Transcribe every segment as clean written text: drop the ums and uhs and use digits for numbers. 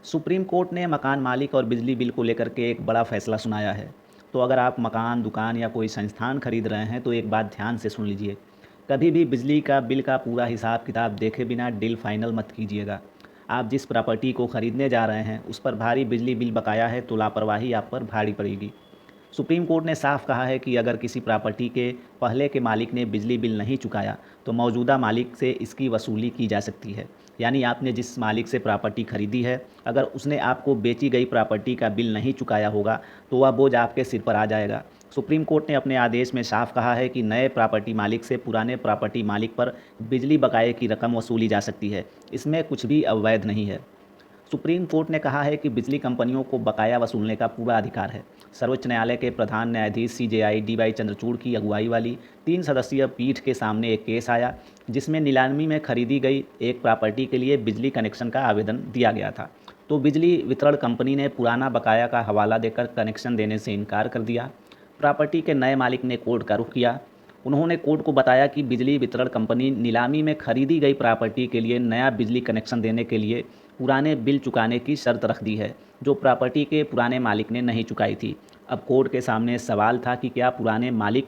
Supreme court ने मकान मालिक और बिजली बिल को लेकर के एक बड़ा फैसला सुनाया है। तो अगर आप मकान, दुकान या कोई संस्थान खरीद रहे हैं तो एक बात ध्यान से सुन लीजिए। कभी भी बिजली का बिल का पूरा हिसाब किताब देखे बिना डील फाइनल मत कीजिएगा। आप जिस प्रॉपर्टी को खरीदने जा रहे हैं उस पर भारी बिजली बिल बकाया है तो लापरवाही आप पर भारी पड़ेगी। सुप्रीम कोर्ट ने साफ कहा है कि अगर किसी प्रॉपर्टी के पहले के मालिक ने बिजली बिल नहीं चुकाया तो मौजूदा मालिक से इसकी वसूली की जा सकती है। यानी आपने जिस मालिक से प्रॉपर्टी खरीदी है, अगर उसने आपको बेची गई प्रॉपर्टी का बिल नहीं चुकाया होगा तो वह बोझ आपके सिर पर आ जाएगा। सुप्रीम कोर्ट ने अपने आदेश में साफ कहा है कि नए प्रॉपर्टी मालिक से पुराने प्रॉपर्टी मालिक पर बिजली बकाये की रकम वसूली जा सकती है। इसमें कुछ भी अवैध नहीं है। सुप्रीम कोर्ट ने कहा है कि बिजली कंपनियों को बकाया वसूलने का पूरा अधिकार है। सर्वोच्च न्यायालय के प्रधान न्यायाधीश सीजेआई डीवाई चंद्रचूड़ की अगुवाई वाली 3 सदस्यीय पीठ के सामने एक केस आया जिसमें नीलामी में खरीदी गई एक प्रॉपर्टी के लिए बिजली कनेक्शन का आवेदन दिया गया था। तो बिजली वितरण कंपनी ने पुराना बकाया का हवाला देकर कनेक्शन देने से इनकार कर दिया। प्रॉपर्टी के नए मालिक ने कोर्ट का रुख किया। उन्होंने कोर्ट को बताया कि बिजली वितरण कंपनी नीलामी में खरीदी गई प्रॉपर्टी के लिए नया बिजली कनेक्शन देने के लिए पुराने बिल चुकाने की शर्त रख दी है, जो प्रॉपर्टी के पुराने मालिक ने नहीं चुकाई थी। अब कोर्ट के सामने सवाल था कि क्या पुराने मालिक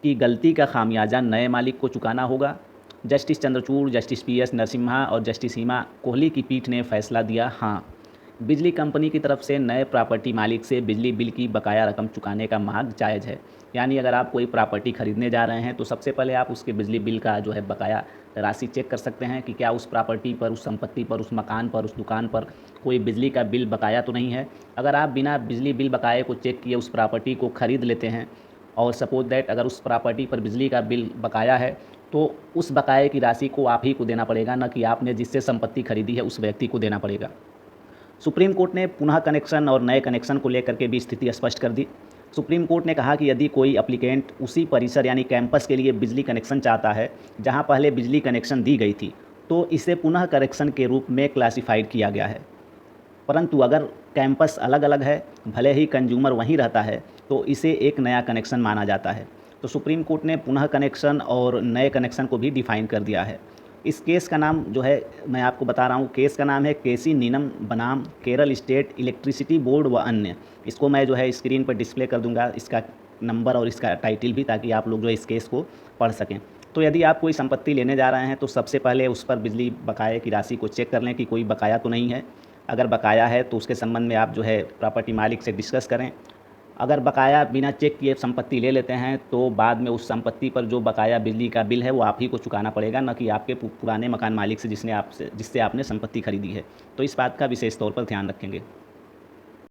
की गलती का खामियाजा नए मालिक को चुकाना होगा। Justice Chandrachud, justice PS Narasimha और जस्टिस सीमा कोहली की पीठ ने फैसला दिया, हाँ, बिजली कंपनी की तरफ से नए प्रॉपर्टी मालिक से बिजली बिल की बकाया रकम चुकाने का मार्ग जायज़ है। यानी अगर आप कोई प्रॉपर्टी खरीदने जा रहे हैं तो सबसे पहले आप उसके बिजली बिल का जो है बकाया राशि चेक कर सकते हैं कि क्या उस प्रॉपर्टी पर, उस संपत्ति पर, उस मकान पर, उस दुकान पर कोई बिजली का बिल बकाया तो नहीं है। अगर आप बिना बिजली बिल बकाये को चेक किए उस प्रॉपर्टी को ख़रीद लेते हैं और सपोज दैट अगर उस प्रॉपर्टी पर बिजली का बिल बकाया है तो उस बकाये की राशि को आप ही को देना पड़ेगा, न कि आपने जिससे संपत्ति खरीदी है उस व्यक्ति को देना पड़ेगा। सुप्रीम कोर्ट ने पुनः कनेक्शन और नए कनेक्शन को लेकर के भी स्थिति स्पष्ट कर दी। सुप्रीम कोर्ट ने कहा कि यदि कोई एप्लीकेंट उसी परिसर यानी कैंपस के लिए बिजली कनेक्शन चाहता है जहां पहले बिजली कनेक्शन दी गई थी, तो इसे पुनः कनेक्शन के रूप में क्लासिफाइड किया गया है। परंतु अगर कैंपस अलग अलग है, भले ही कंज्यूमर वहीं रहता है, तो इसे एक नया कनेक्शन माना जाता है। तो सुप्रीम कोर्ट ने पुनः कनेक्शन और नए कनेक्शन को भी डिफ़ाइन कर दिया है। इस केस का नाम जो है मैं आपको बता रहा हूँ, केस का नाम है केसी नीनम बनाम केरल स्टेट इलेक्ट्रिसिटी बोर्ड व अन्य। इसको मैं जो है स्क्रीन पर डिस्प्ले कर दूंगा, इसका नंबर और इसका टाइटल भी, ताकि आप लोग जो है इस केस को पढ़ सकें। तो यदि आप कोई संपत्ति लेने जा रहे हैं तो सबसे पहले उस पर बिजली बकाये की राशि को चेक कर लें कि कोई बकाया तो नहीं है। अगर बकाया है तो उसके संबंध में आप जो है प्रॉपर्टी मालिक से डिस्कस करें। अगर बकाया बिना चेक किए संपत्ति ले लेते हैं तो बाद में उस संपत्ति पर जो बकाया बिजली का बिल है वो आप ही को चुकाना पड़ेगा, न कि आपके पुराने मकान मालिक से जिससे आपने संपत्ति खरीदी है। तो इस बात का विशेष तौर पर ध्यान रखेंगे।